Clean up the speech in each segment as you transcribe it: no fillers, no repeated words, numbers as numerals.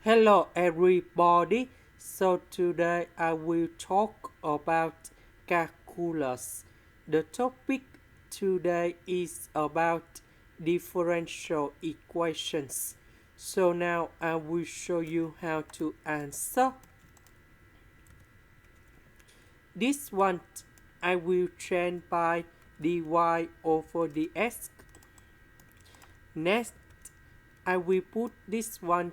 Hello everybody. So today I will talk about calculus. The topic today is about differential equations. So now I will show you how to answer. This one I will change by dy over dx. Next I will put this one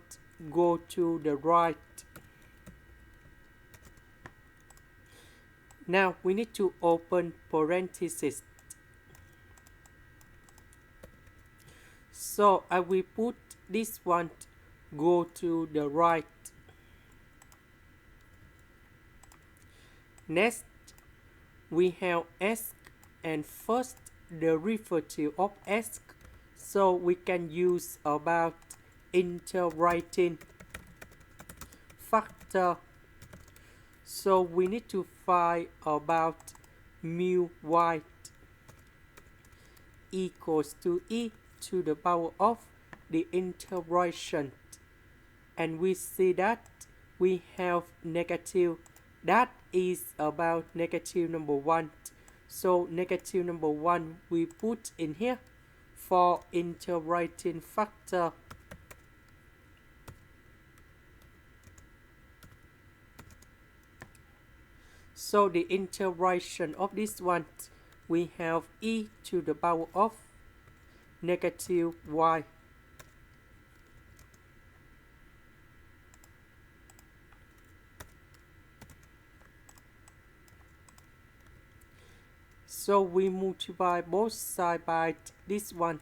go to the right. Now we need to open parentheses. So I will put this one go to the right. Next we have s and first derivative of s. So we can use about interwriting factor. So we need to find about mu y equals to e to the power of the integration. And we see that we have negative. That is about negative number 1. So negative number 1 we put in here for interwriting factor. So the integration of this one, we have e to the power of negative y. So we multiply both sides by this one.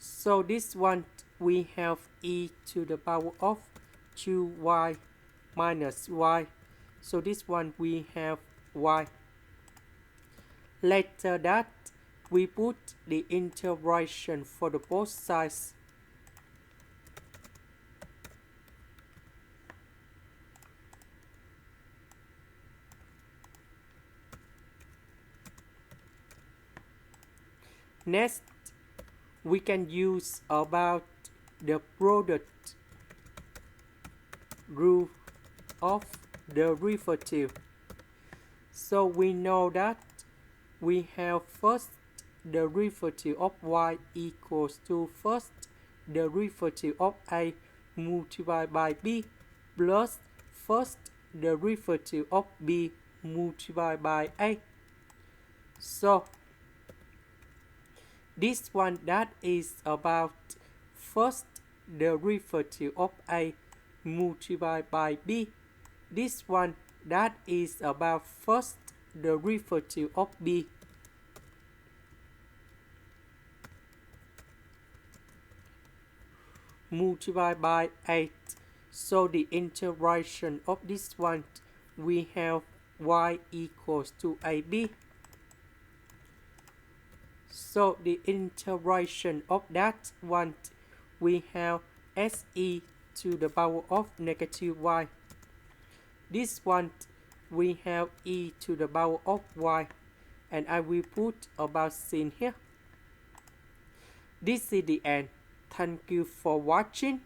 So this one we have e to the power of 2y minus y. So this one we have y. Later that we put the integration for the both sides. Next we can use about the product rule of derivative. So we know that we have first derivative of y equals to first derivative of a multiplied by b plus first derivative of b multiplied by a. So this one that is about first derivative of a multiplied by b. This one that is about first derivative of b multiplied by 8. So the integration of this one we have y equals to ab. So the integration of that one we have se to the power of negative y. This one we have e to the power of y, and I will put about sin here. This is the end. Thank you for watching.